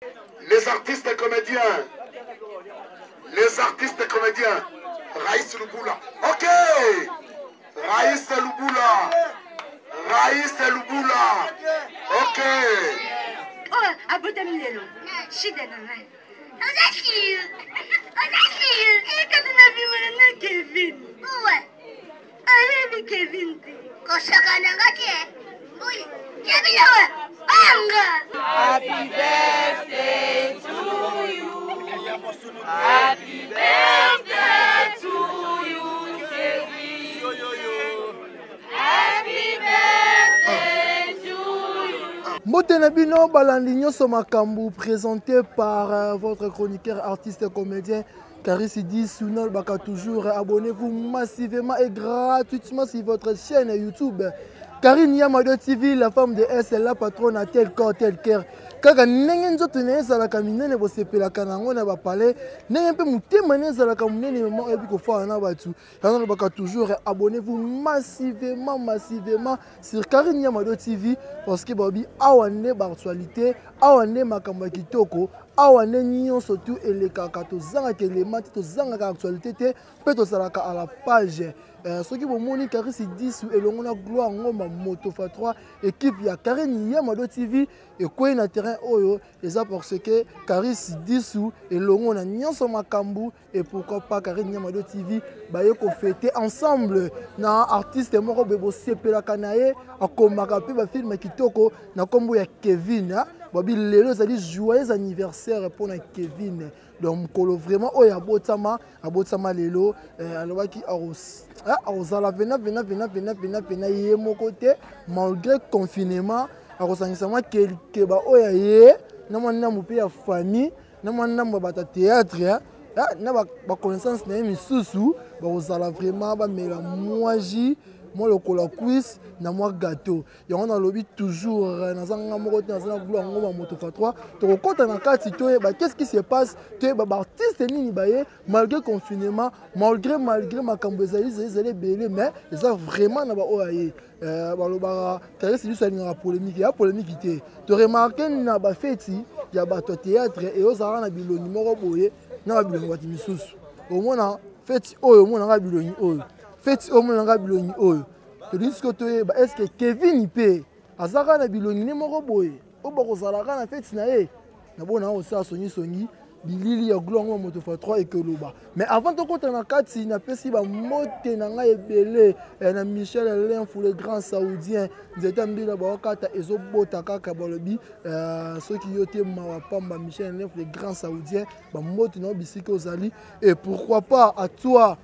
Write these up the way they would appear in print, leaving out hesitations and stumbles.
Les artistes et comédiens. Les artistes et comédiens. Raïs Luboula. Ok. Raïs Luboula. Raïs Luboula. Ok. Oh, abotamilelo. Shida nanai. Kevin. Ouais. Allez, Kevin. Kevin, Happy birthday to you. Happy birthday to you, Kevin. Happy birthday to you. Motenabino Balandinho Somakambu, présenté par votre chroniqueur, artiste et comédien Karis Sidi Sounol Baka. Toujours abonnez-vous massivement et gratuitement sur votre chaîne YouTube Karine Yamado TV, la femme de S, la patronne à tel corps, tel cœur. Kaka nengenzo tenez à la camine, vous sepez la canango na ba palais, n'ayez pas mouté mané à la camine, moment et puis qu'on fait un abatu. Alors baka toujours abonnez-vous massivement sur Karine Yamado TV parce que babi awane actualité, awane makamba kitoko, awane nion surtout et les kakato zanga éléments, to zanga actualité te, peut salaka à la page. Ce qui vous montre Karis Sidi et l'on a gloire ngoma Motofa 3 équipe ya Karine Yamado TV et quoi na terrain oyo et ça parce que Karis Sidi et l'on a nyonso makambu et pourquoi pas Karine Yamado TV ba yeko fêter ensemble na artiste moko bebo sepela kanaye akomaka pe ba film kitoko na kombo ya Kevin babi lelo ça dit joyeux anniversaire pour na Kevin. Donc kolo vraiment oya abotama lelo alobaki arosala vena ye mon côté malgré confinement arosangisama ke ba oya ye na mwana mupe ya famille na mwana mbata théâtre na ba connaissance na misusu ba osala vraiment ba mela moaji moi le cola quiz na moi gâteau et on a lobby toujours dans un moko dans un gloire ngoma Motofa 3 to compte na kati to ba qu'est-ce qui se passe to ba artiste nini baye malgré confinement malgré makambo ezali belé mais ça vraiment na ba oaye ba lo ba Karis Sidi ça na polémique ya polémique té to remarquer na ba feti ya ba théâtre et ozara na biloni moko boye na ba biloni ba timisusu au moins feti oyo mo na biloni oyo feti oyo mo na biloni oyo to dis que est-ce que Kevin peut azaka na biloni ne moko boye o ba kozalaka na feti na ye na bona o sa songi bilili ya gloire ngoma Motofa 3 et que loba mais avant de compter na kati na pesi ba mote na nga ebele na Michel Alain Fou le grand saoudien nzeta mbila ba kata ezobota kaka balobi ceux qui yote ma pamba Michel Alain Fou le grand saoudien ba mote na bisika ozali et pourquoi pas à toi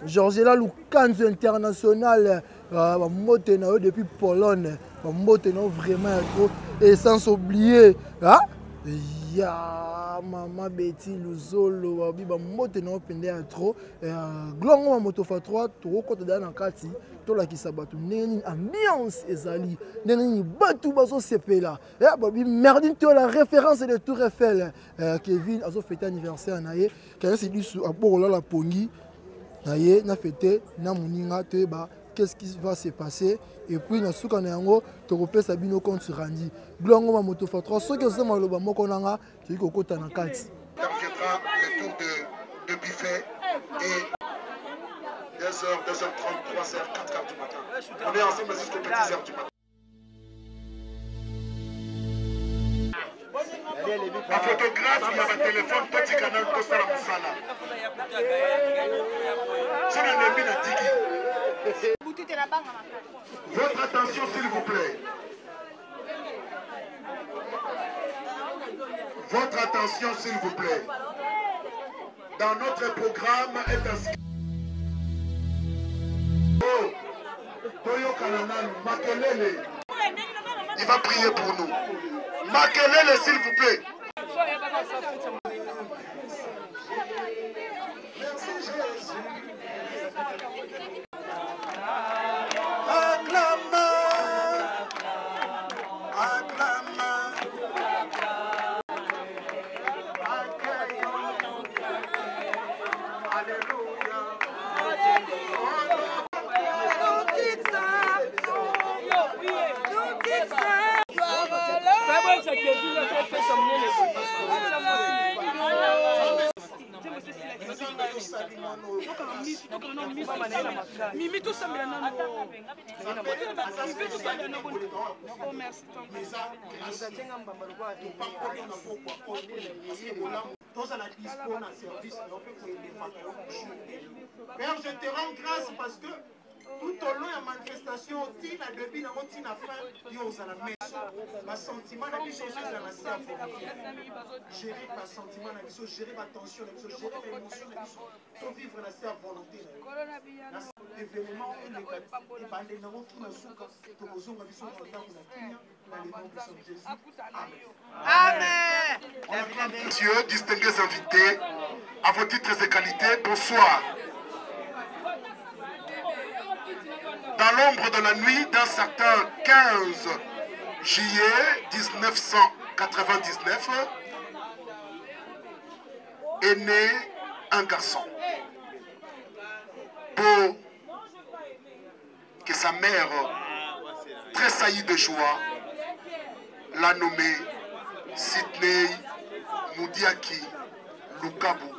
Georgela Lukanzo international mote na yo depuis Pologne mote na vraiment trop et sans oublier ya mama Betty Luzolo biba mote na pende ya trop gloire ngoma Motofa 3 to ko to na kati to la kisabatu neni ambiance ezali neni batu bazo sepela ya babi merdine to la référence de Tour Eiffel Kevin azo fêter anniversaire na ye Karis Sidi su aborola la pongi na ye na fêter na muninga te ba qu'est-ce qui va se passer et puis na suka na yango to kopesa bino compte randi gloire ngoma Motofa 3 soki osema loba moko nanga ti kokota na kati viendra le tour de buffet et 2h, 2h30, 3h, 4h du matin. On est ensemble jusqu'à 10h du matin. Ma photographe, il y a un téléphone, petit canal, Costa la Moussala. C'est un ami de Tiki. Votre attention, s'il vous plaît. Votre attention, s'il vous plaît. Dans notre programme est inscrit. Oh, Toyo Kananan, Makelele. Il va prier pour nous. Makelele, s'il vous plaît. Merci Jésus. Mimi tout ça bien non. Père, je te rends grâce parce que tout au long de la manifestation, depuis la fin, il y a la maison. Ma sentiment de mission, c'est la cerveau. Gérer ma sentiment de mission, gérer ma tension de mission, gérer mes émotions de mission. Faut vivre la cerveau volonté. L'événement est négatif. Et par les noms qui nous sont Amen. Messieurs, distingués invités, à vos titres et qualités, bonsoir. Dans l'ombre de la nuit d'un certain 15 juillet 1999, est né un garçon. Pour que sa mère, tressaillie de joie, l'a nommé Sidney Moudiaki Lukabu,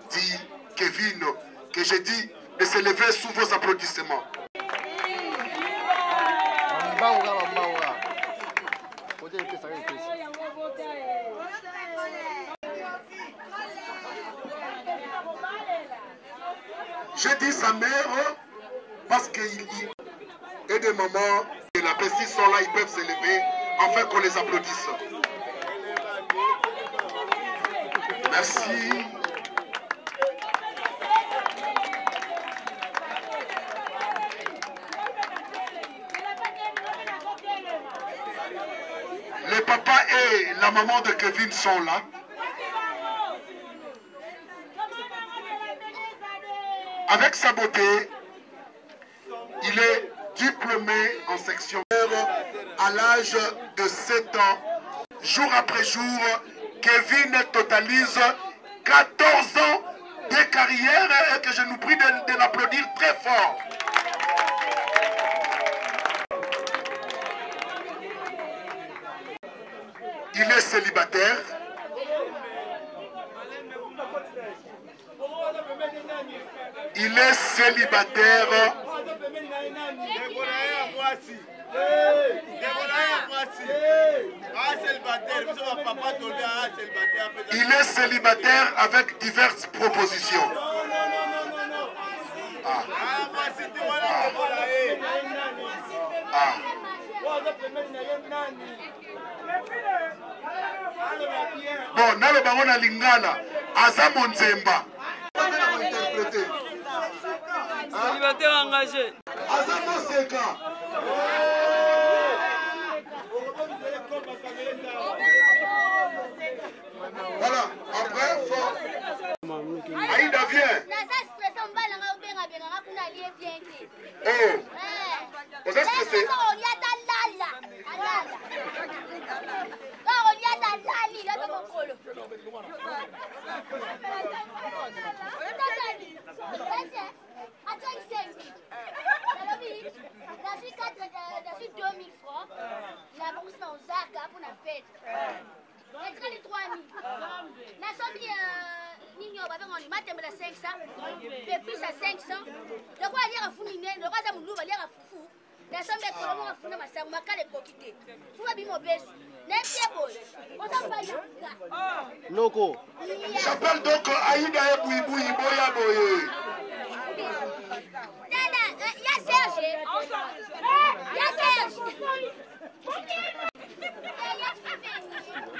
dit Kevin, que j'ai dit de se lever sous vos applaudissements. J'ai dit sa mère parce qu'il et des moments et la pestis sont là, ils peuvent se lever afin qu'on les applaudisse. Merci. Le papa et la maman de Kevin sont là. Avec sa beauté, il est diplômé en section à l'âge de 7 ans. Jour après jour, Kevin totalise 14 ans de carrière et que je nous prie de l'applaudir très fort. Il est célibataire. Il est célibataire. Il est célibataire avec diverses propositions. Bon, nalo bango na lingala, aza monzemba. Célibataire engagé. Aza moseka. Voilà, après, faut... Aïda, viens. Oh, vous êtes stressé? Loco. J'appelle donc Aïda et Bouibou Iboya Boye.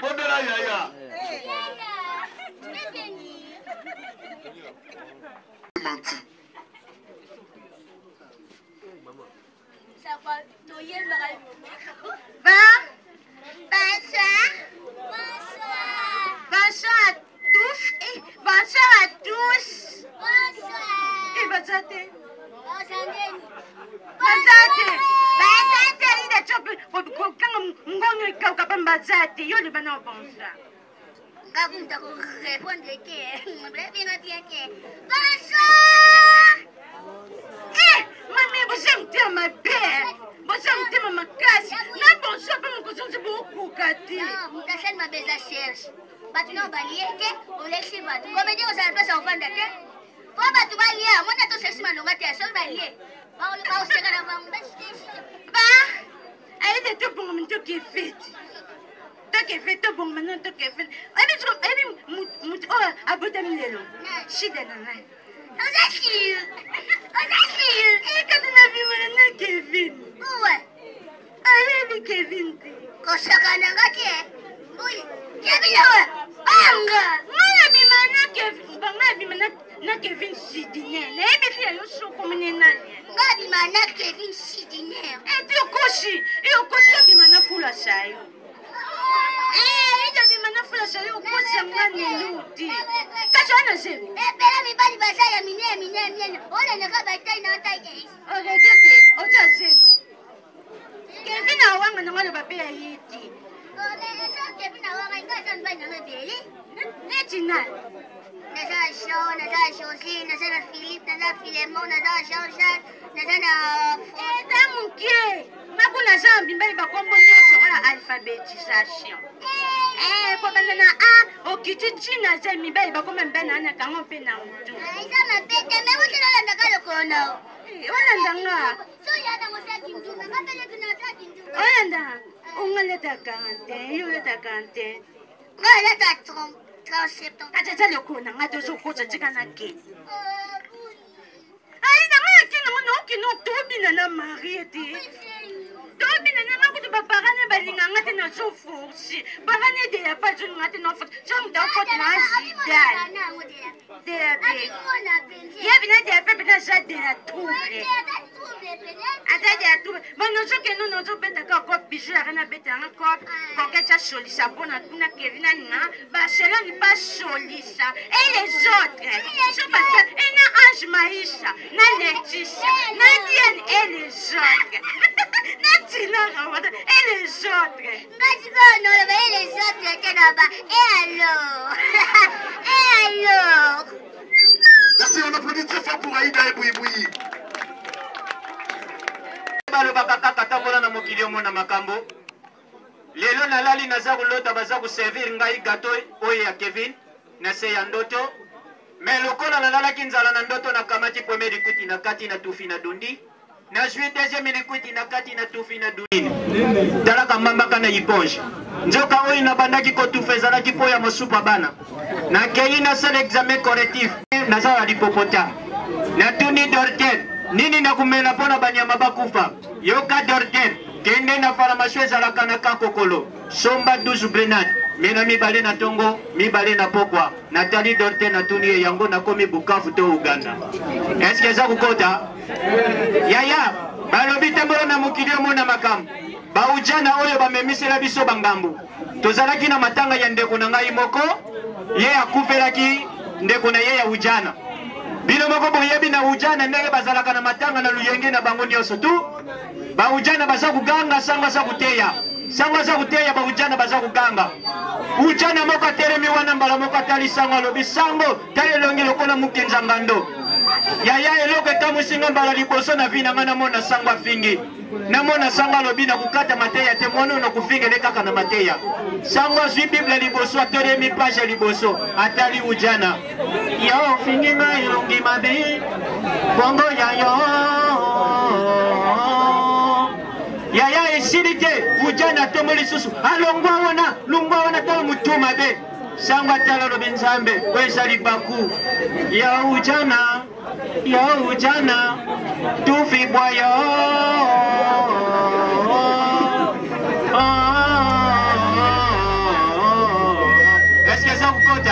Bondela Yaya. Menti. Bonsoir à tous et bonsoir à tous. Bonsoir. Et Bazate. Bazate. Bazate ida chopi. Kanga ngonyo ikauka pa Bazate. Yo le bana bonsoir. Ngakunda ko répondre que bonsoir. Mami, vous aimez ma belle. Vous aimez ma casse. Mais bonsoir, pas mon cochon, c'est beaucoup Cathy. Non, ta chaîne m'a baisé à Serge. Bah, tu n'as pas lié, on l'excite pas. Comme dit, on s'en place en fin d'accueil. Papa, tu vas lier. Moi, tu sais si ma longue tête, seul va lier. Va, on se regarde avant. Va. Allez, t'es bon, mais tu qui fait. Tu qui fait, tu bon, maintenant tu qui fait. Allez, abota milelo. Shida nana. Ozashi. Et quand on a vu mon Kevin. Ouais. Allez, Kevin. Koshaka nangaki. Oui. Kevin, ouais. Anga. Mana bimana Kevin. Banga bimana na Kevin Sidine. Na ebi ya yo shoko menena. Nga bimana Kevin Sidine. Et tu koshi. Yo koshi ya bimana fula sayo. Ito bimana fula sayo koshi ngane luti. Kachana se. Pera mi bali basaya mine. Ona naka batai na tai. Ogete. Ocha se. Kevin awanga ngalo bape ya yiti. Kevin awanga ngasa mbanya ngabeli. Netina. Naza Jean, naza José, naza Philippe, naza Philemon, naza Jean-Jacques, naza Tamukie. Makuna zambi mbali bakombo nyonso wala alphabétisation. Kwa bana a okiti china za mibali bakoma mbana na kango pe na mutu. Isa mapete me wote na ndaka lokona. Wana ndanga. So yana mosaki nduma kapele tunasa kindu. Wana ungaleta kante, yoleta kante. Ngaleta trom. Acha le kona ngato so kotsa tsikana ke. Ai na ngaki no tobina na Mariette. Tobina na makutu ba parane balinga ngati na so force. Parane de ya pas une ngati no force. Jom da force na jidal. De ya bina de pe bina ja de la trouble. Ata de la trouble. Bono so ke no so beta ka ko bijou ya na beta nga ko. Ko ke cha solisa bona kuna Kevin na ba cela ni pas solisa. Et les autres, je passe et na Ange Maïcha, na Laetitia, na Diane et les autres. Na Tina Rawada et les autres. Ngaziko no et les autres que là-bas. Et alors. Merci, on applaudit très fort pour Aïda et Bouiboui. Lelo nalali naza kulota baza kuservir ngai gato oyo ya Kevin na se ya ndoto. Mais lokola nalalaki nzala na ndoto na kamati premier likuti na kati na tufi na dundi. Na jui deuxième likuti na kati na tufi na dundi. Talaka mamba kana iponge. Njoka oyo na bandaki ko tufezala ki po ya mosupa bana. Na kei na seul examen correctif. Naza ya lipopota. Na tuni dortet. Nini na kumela pona banyama bakufa. Yoka dortet. Kende na faramashwe zalaka na kakokolo. Somba 12 grenade. Mena mibale na tongo, mibale na pokwa. Natali dorte na tuni yango na komi Bukavu to Uganda. Est-ce que ça vous kota? Yaya, balobi tembolo na mukili mona makam. Ba ujana oyo bamemisela biso bangambu. Tozalaki na matanga ya ndeko na ngai moko, ye akufelaki ndeko na ye ya ujana. Bino moko boyebi na ujana ndenge bazalaka na matanga na luyenge na bango nyonso tu. Ba ujana baza kuganga sangwa za kuteya. Sangwa za kuteya ba ujana baza kuganga. Ujana moko teremi wana mbala moko tali sangwa lobi sango tali longi lokola mukinza ngando. Yaya eloko tamusinga mbala liboso na vina ngana mona sangwa fingi. Na mona sangwa lobi na kukata mateya te mwana na kufinga lekaka na mateya. Sangwa zwi Bible liboso ateremi page liboso atali ujana. Yo fingi nga ilongi mabe. Bongo ya yo. Yaya esilite ujana tomoli susu lungwa wana to mutuma be sangwa tala lo benzambe wesali baku ya ujana tufi boyo est-ce que ça vous compte?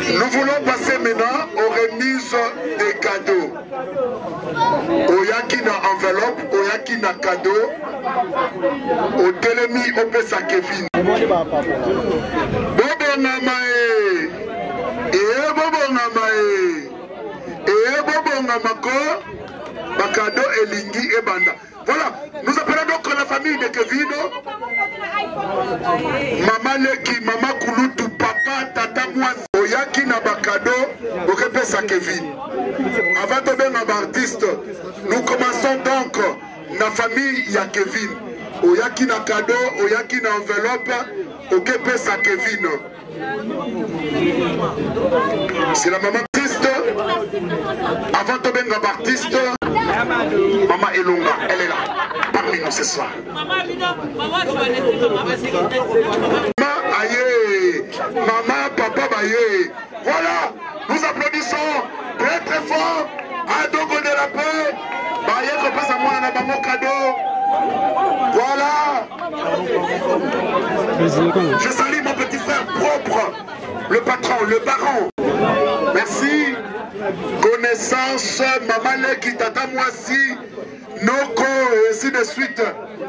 Nous voulons passer maintenant aux remises des cadeaux. Oyaki na enveloppe, oyaki na cadeau. Au Telemi, au Pesa Kevin. Bobo Namae. Et Bobo Namae. Et Bobo Namako. Bakado Elingi et Banda. Voilà, nous appelons donc la famille de Kevin. Maman Leki, Maman Kouloutou, Papa, Tata Mwasi. Oyaki na bakado. pesa Kevin. Avant de bien artiste, nous commençons donc la famille ya Kevin. Oyaki na cadeau, oyaki na enveloppe, ok pesa Kevin. C'est la maman artiste. Avant de bien artiste, maman Elonga, elle est là, parmi nous ce soir. Aïe, maman, papa, aïe. Voilà, nous applaudissons très très fort à Dogo de la paix. Aïe, que passe à moi, on a mon cadeau. Voilà. Je salue mon petit frère propre, le patron, le baron. Merci. Connaissance, maman Leki, tata Moisi, Noko, et ainsi de suite.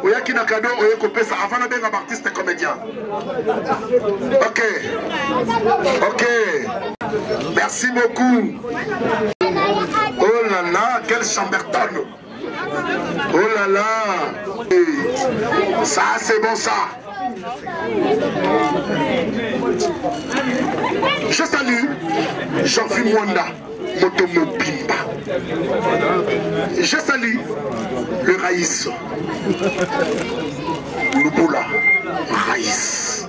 Oyaki na cadeau, oyeko pesa. Avant de bien artiste comédien. Ok. Ok. Merci beaucoup. Oh là là, quel chamberton. Oh là là. Ça, c'est bon ça. Je salue Jean-Philippe Mwanda, Motomo Bimba. Je salue le Raïs. Lubula Raïs.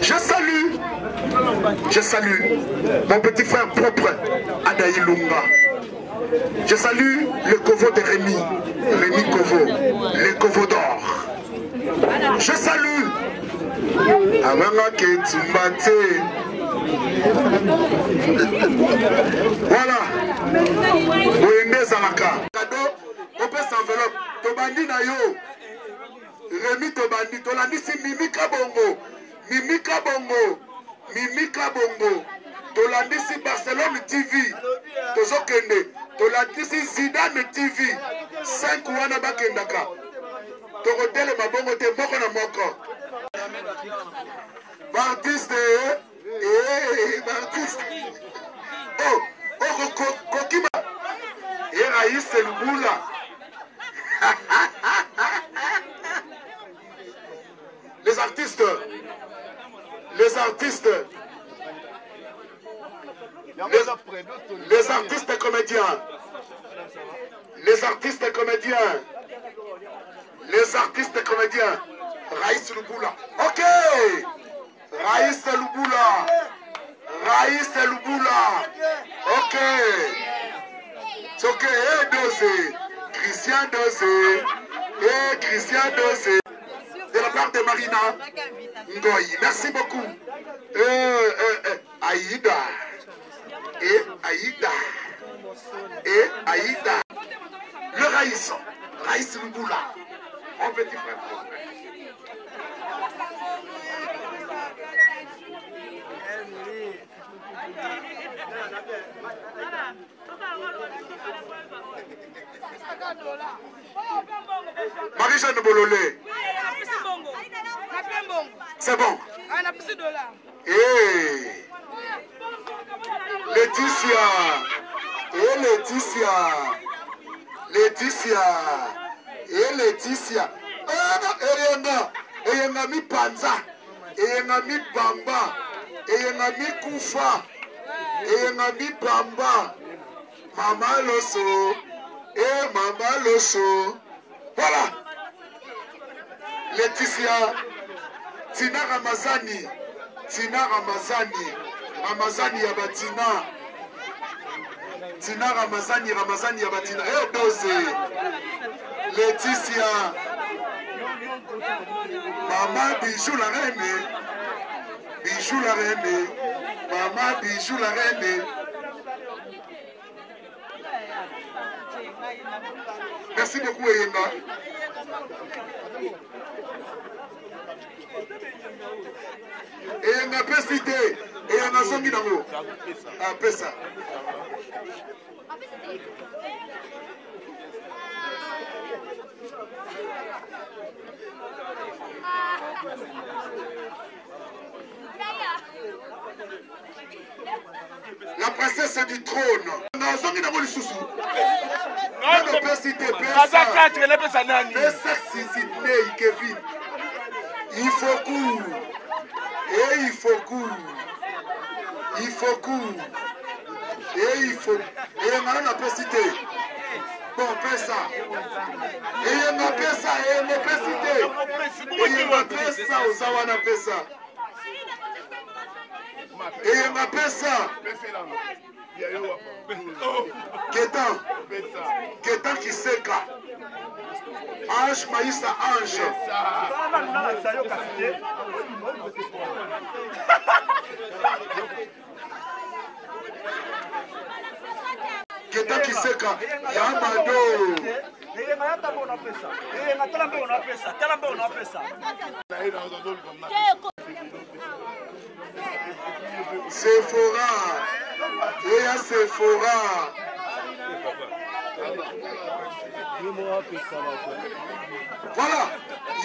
Je salue mon petit frère propre, Adaï Lunga. Je salue le Kovo de Rémi Kovo, le Kovo d'or. Je salue Amanga Ketumbate. Voilà. Boyende Zalaka. Cadeau, on peut s'enveloppe. Tobandi na yo. Rémi Tobandi. Tolandi si Mimika Bongo. Mimika Bongo. Mimika Bongo. Tolandi si Barcelone TV. Tozokende. Tolandi si Zidane TV. 5 wana bakendaka. Tokotele mabongo te moko na moko. Artiste, artiste. Oh, Kokima. Et Raïs, c'est le boula. Les artistes comédiens. Les artistes comédiens. Raïs Luboula. Ok. Raïs Luboula. Ok. C'est ok. Dosé. Christian Dosé. De la part de Marina Ngoyi. Merci beaucoup. Aïda. Le Raïs Luboula. Mon petit frère. Marie-Jeanne Bololé. C'est bon. Laetitia. Eyenga mi panza. Eyenga mi bamba. Eyenga mi kufa. Eyenga mi bamba. Mama Loso. Mama Loso. Voilà. Laetitia. Tina Ramazani ya Batina. Tina Ramazani ya Batina. Dosé. Laetitia. Maman Bijou la reine. Maman Bijou la reine. Merci beaucoup Eyenga. Eyenga pesite. Eyenga songi nango. Ah pesa. La princesse du trône. Nazongi nango lisusu. Non, pesite pesa. Pesa Sidney Kevin. Il faut court. Et il faut. Et maintenant, on peut citer. Bon, fais ça. Et on appelle ça. Et on peut citer. Et on appelle ça. On appelle ça. Et on appelle ça. Ketan qui seka. Ange Maïssa Ange. Ketan qui seka. Yamado. Sephora. Et à Sephora. Voilà.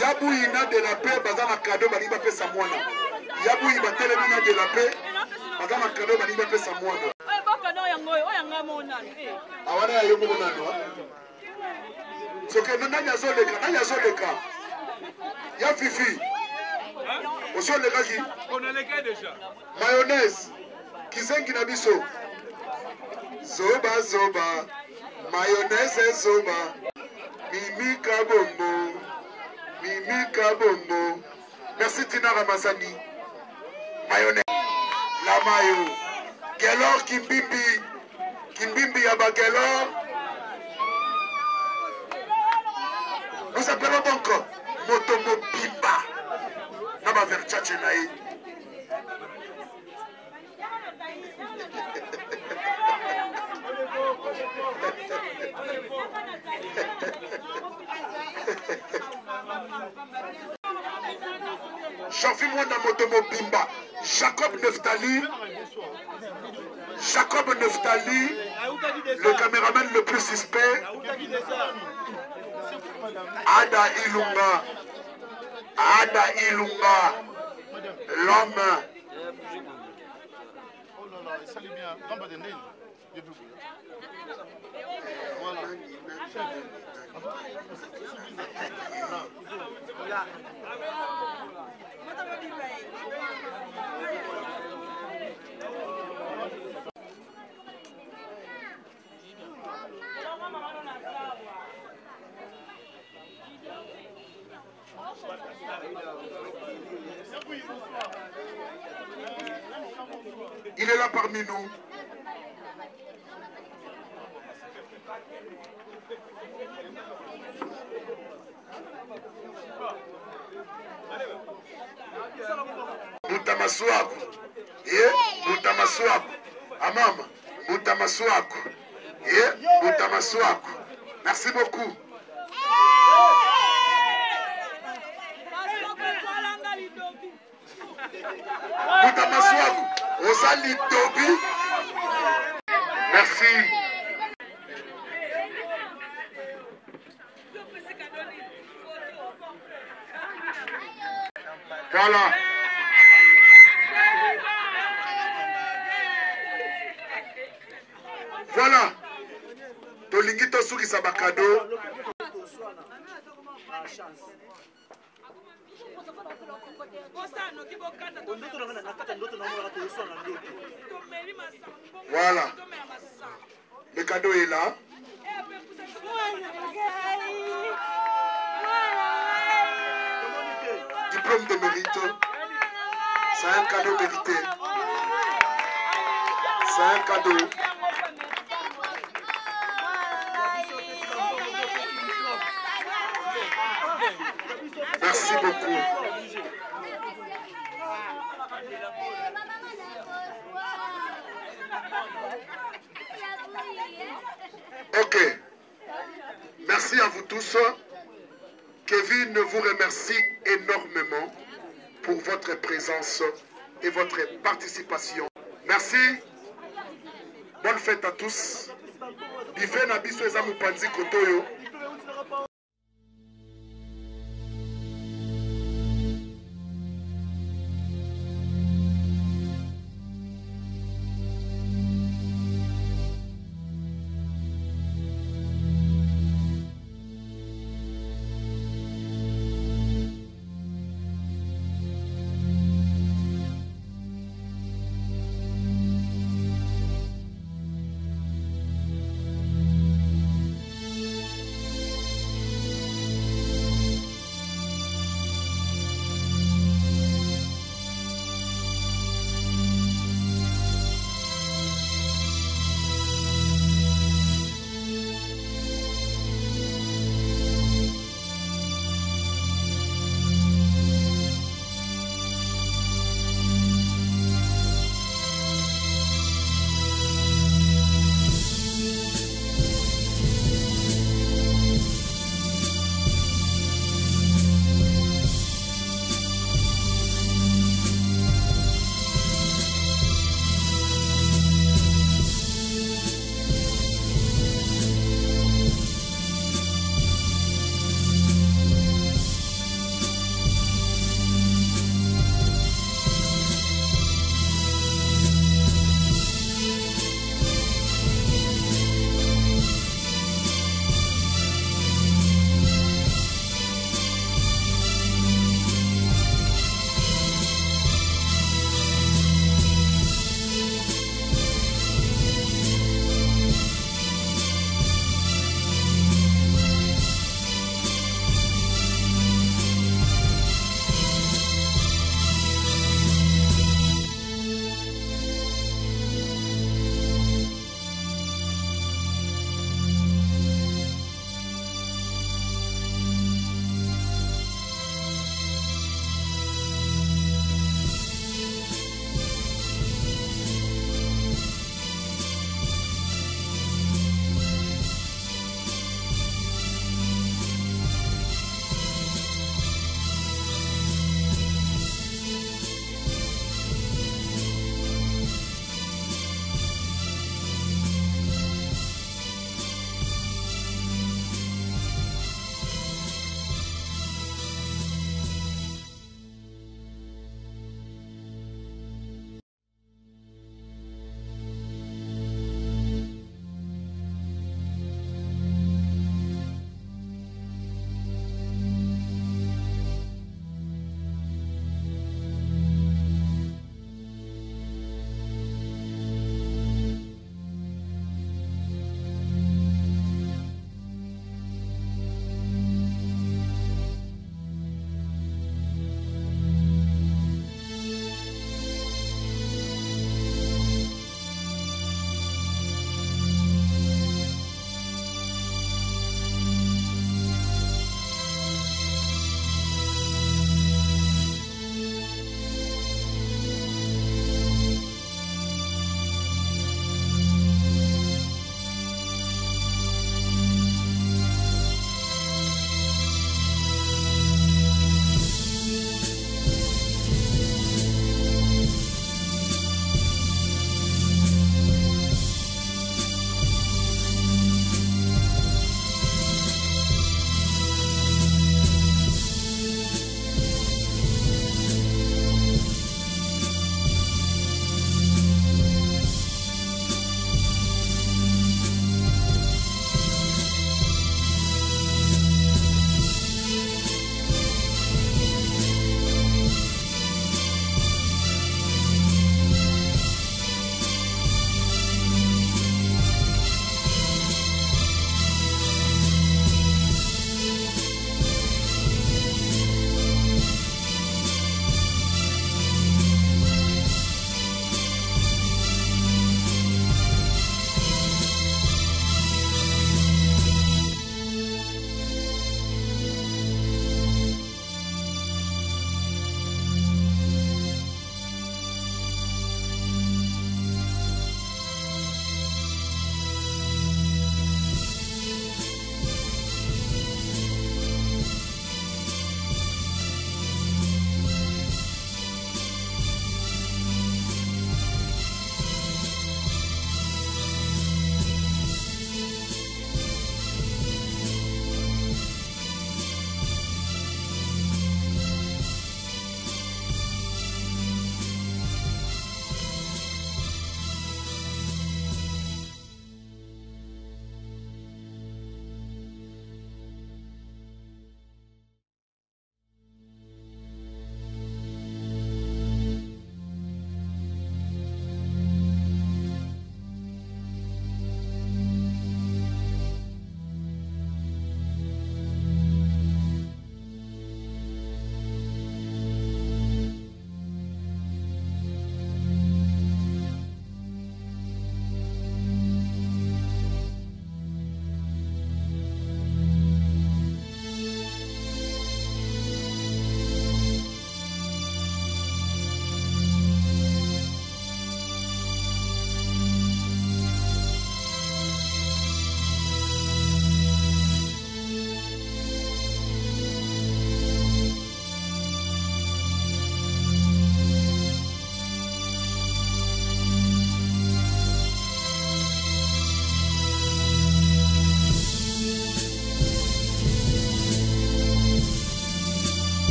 Yabouina de la paix, bazana cadeau, baliba pe samwana. Yabouina batelemina de la paix, bazana cadeau, baliba pe samwana. Awana ya yomo nano. Soke nanya zoleka. Ya Fifi. Osho le qui? On a les gars déjà. Mayonnaise. Kizengi na biso. Zoba. Mayonnaise zoba. Mimi kabombo. Merci Tina Ramazani. Mayonnaise. La mayo. Gelor Kimbimbi yaba Gelor. Nous appelons donc Motomo Bimba. Naba Verchache nae. Jean-Philippe Mwanda Motomo Bimba. Jacob Neftali, le caméraman le plus suspect. Ada Ilunga, l'homme. Il est là parmi nous. Mutamaswaku. Mutamaswaku. Amama. Mutamaswaku. Mutamaswaku. Merci beaucoup. Mutamaswaku. Osali Tobi. Merci. Voilà. Voilà. Tolingito Suki Sabakado. Voilà. Le cadeau est là. Diplôme de mérite. C'est un cadeau mérité. C'est un cadeau. Merci beaucoup. Ok. Merci à vous tous. Kevin vous remercie énormément pour votre présence et votre participation. Merci. Bonne fête à tous. Bife na biso eza mupanzi kotoyo.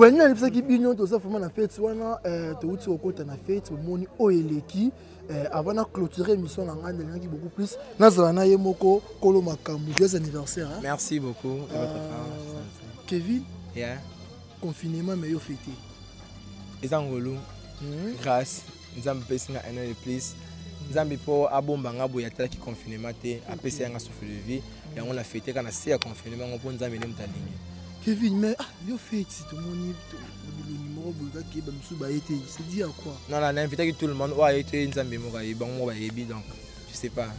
Bani na lipsa ki bino to ça vraiment na fête wana to uti okota na fête moni oyeleki avant de clôturer l'émission qui beaucoup plus nazala ye moko kolo makambu joyeux anniversaire hein? Merci beaucoup de votre part. Kevin yeah. Confinement mais yo fêté ezangolo grâce nzambe pesinga un an de plus nzambe po abombanga boya tala ki confinement te apesa nga souffle de vie et on a fêté quand c'est confinement on pon nzambe ne mutalingi Kevin mais yo fêté tout le monde le numéro boga ki ba msu ba été c'est dit à quoi? Non là l'invité que tout le monde a été nzambe mo ga bon mo ba yebi donc je sais pas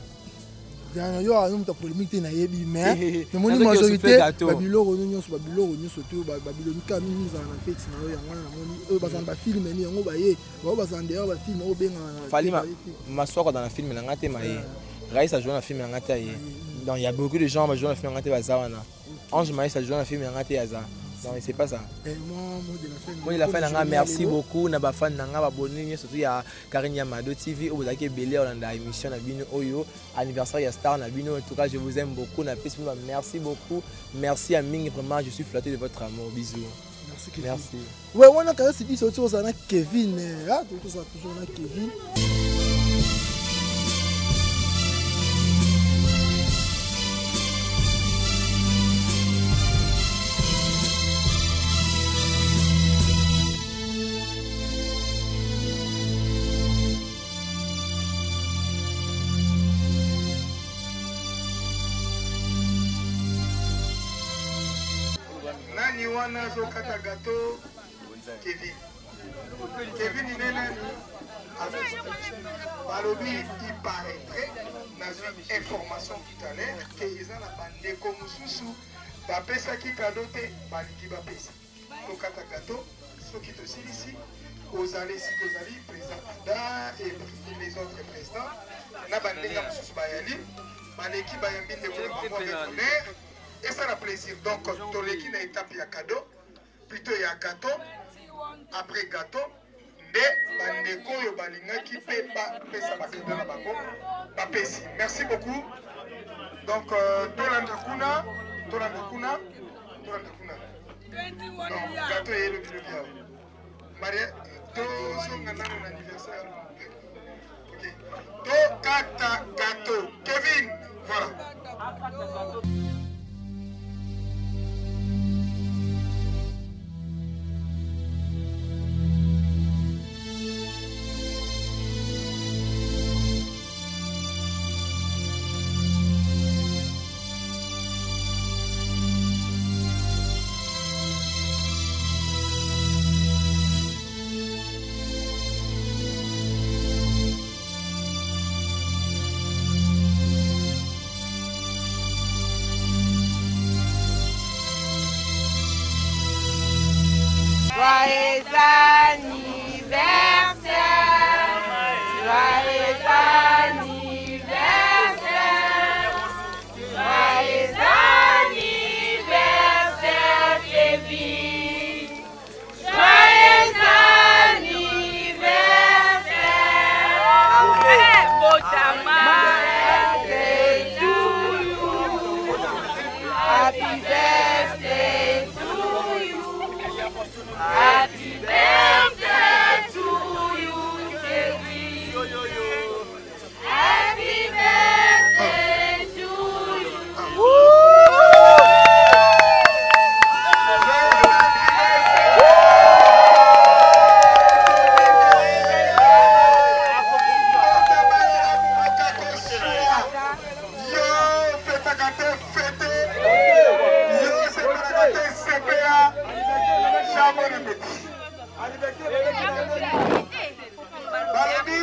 yo a ta polémique na yebi mais le monde majorité babilo nyonso to babilo ka mini za na fête na yo yango na moni ba zamba film ni yango ba ye ba zanda ba film o benga Falima masoko dans la film na ngate maye Raïs a joué dans le film na ngate ye donc il y a beaucoup de gens qui jouent dans le film na ngate bazawana Ange Maïs a joué dans le film na ngate yaza non c'est pas ça moi de la fin merci beaucoup na ba fan na nga ba boni surtout ya Karine Yamado TV au bozaki belé on a émission na bino oyo anniversaire ya star na bino en tout cas je vous aime beaucoup na pesi merci beaucoup merci à Ming vraiment je suis flatté de votre amour bisous merci Kevin. Merci ouais on a quand même dit surtout ça na Kevin ah tout ça toujours na Kevin Nani wana zo kata gâteau Kevin. Kevin il est là. Balobi il paraîtrait dans une information tout à l'heure que ils ont la bande comme Mususu bapesa ki cadeau te baliki bapesa. To kata gâteau ceux qui te sont ici aux allées si aux allées président Ada et les autres présidents na bande comme Mususu bayali baliki bayambi de pour honneur. Et ça a plaisir. Donc, Toleki na étape ya cadeau, plutôt il y a gâteau, après gâteau, bandeko yo balinga qui paie pas pesa ba cadeau na bango, ba pesi. Merci beaucoup. Donc, Tolanda kuna. Donc, gâteau et le billet. Maria, tous on a un anniversaire. OK. To kata gâteau. Kevin, voilà. Joyeux anniversaire, joyeux anniversaire, joyeux anniversaire Kevin, joyeux anniversaire, birthday to you, happy birthday to you. Happy birthday to you, Kevin. Happy birthday to you. Balobi,